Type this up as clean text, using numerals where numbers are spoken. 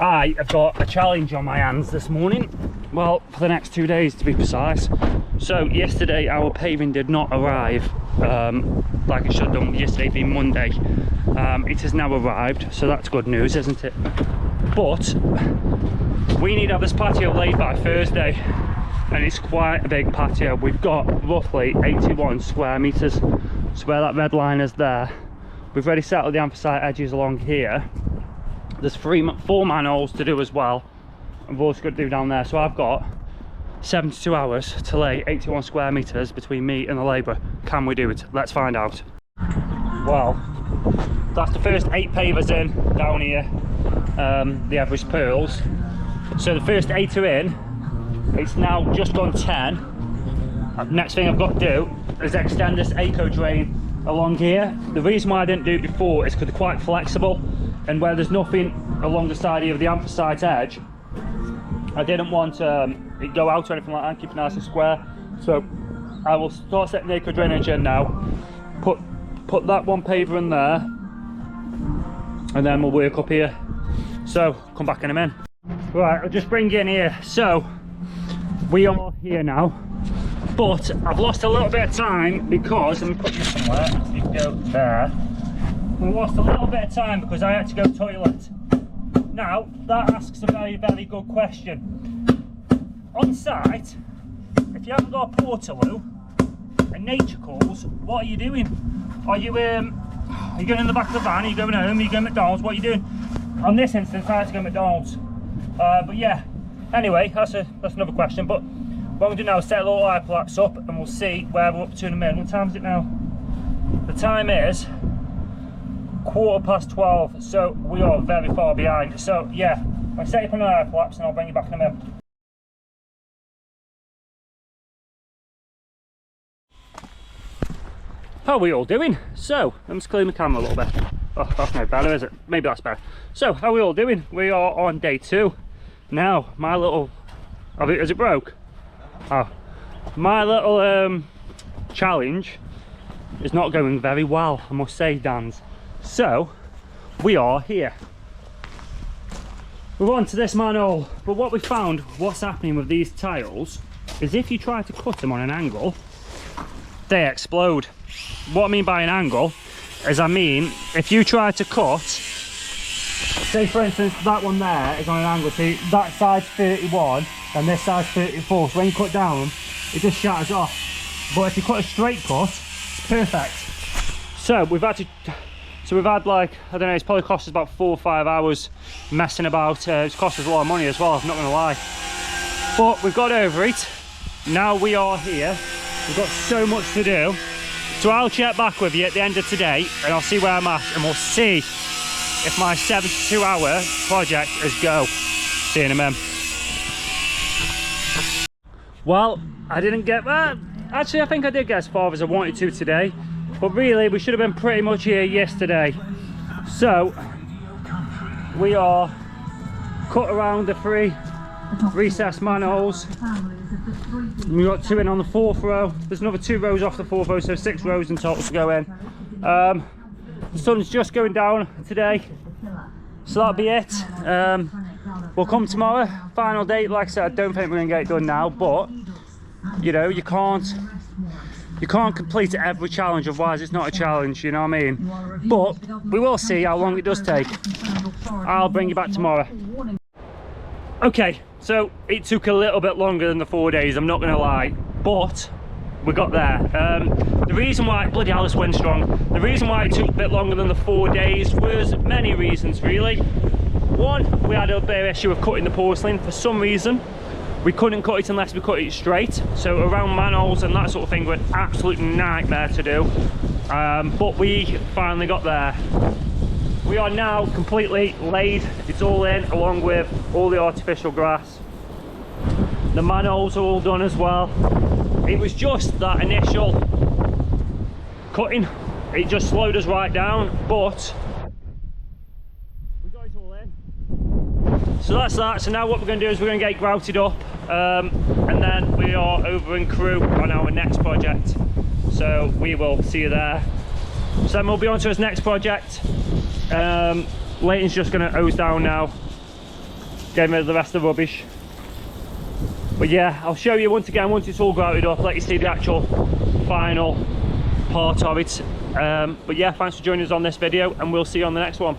I have got a challenge on my hands this morning. Well, for the next 2 days to be precise. So yesterday our paving did not arrive like it should have done, yesterday being Monday. It has now arrived, so that's good news, isn't it? But we need to have this patio laid by Thursday, and it's quite a big patio. We've got roughly 81 square meters. So where that red line is there, we've already settled the anthracite edges along here. There's 4 manholes to do as well, and we've also got to do down there. So I've got 72 hours to lay 81 square meters between me and the labourer. Can we do it? Let's find out. Well, that's the first 8 pavers in down here, the Everest Pearls. So the first 8 are in. It's now just gone 10. Next thing I've got to do is extend this eco drain along here. The reason why I didn't do it before is because they're quite flexible, and where there's nothing along the side here of the anthracite edge, I didn't want it go out or anything like that, keep it nice and square. So I will start setting the eco drainage in now, put that one paver in there, and then we'll work up here. So come back in a minute. Right, I'll just bring you in here. So we are here now, but I've lost a little bit of time because, let me put you somewhere, so you can go there. We lost a little bit of time because I had to go toilet. Now, that asks a very, very good question. On site, if you haven't got a portaloo and nature calls, what are you doing? Are you going in the back of the van? Are you going home? Are you going to McDonald's? What are you doing? On this instance, I had to go to McDonald's. But yeah, anyway, that's another question. But what we'll do now is set a little hyperlapse up and we'll see where we're up to in a minute. What time is it now? The time is 12:15, so we are very far behind. So yeah, I'll set up an hyperlapse and I'll bring you back in a minute. How are we all doing? So, let me just clean the camera a little bit. Oh, that's no better, is it? Maybe that's better. So, how are we all doing? We are on day 2. Now, my little... Is it broke? Oh. My little challenge is not going very well, I must say, Dan's. So, we are here. We're on to this manhole. But what we found, what's happening with these tiles, is if you try to cut them on an angle, they explode. What I mean by an angle is, if you try to cut, say for instance that one there is on an angle, see that side's 31 and this side's 34, so when you cut down it just shatters off. But if you cut a straight cut, it's perfect. So we've had like, I don't know, it's probably cost us about 4 or 5 hours messing about. It's cost us a lot of money as well, I'm not going to lie, but we've got over it. Now we are here, we've got so much to do. So I'll check back with you at the end of today and I'll see where I'm at, and we'll see if my 72-hour project is go. See you in a minute. Well, I didn't get that. Actually, I think I did get as far as I wanted to today, but really we should have been pretty much here yesterday. So we are cut around the 3 recessed manholes. We've got 2 in on the 4th row. There's another 2 rows off the 4th row, so 6 rows in total to go in. The sun's just going down today, so that'll be it. We'll come tomorrow, final date. Like I said, I don't think we're gonna get it done now, but you know, you can't complete every challenge, otherwise it's not a challenge, you know what I mean? But we will see how long it does take. I'll bring you back tomorrow. Okay, so it took a little bit longer than the 4 days, I'm not going to lie, but we got there. The reason why, bloody hell, this wind's strong. The reason why it took a bit longer than the 4 days was many reasons, really. One, we had a bit of issue with cutting the porcelain. For some reason, we couldn't cut it unless we cut it straight. So around manholes and that sort of thing were an absolute nightmare to do. But we finally got there. We are now completely laid, it's all in, along with all the artificial grass. The manholes are all done as well. It was just that initial cutting, it just slowed us right down, but we got it all in. So that's that. So now what we're going to do is we're going to get it grouted up, and then we are over in Crewe on our next project. So we will see you there. So then we'll be on to his next project. Leighton's just going to hose down now, getting rid of the rest of the rubbish. But yeah, I'll show you once again, once it's all grouted up, let you see the actual final part of it. But yeah, thanks for joining us on this video, and we'll see you on the next one.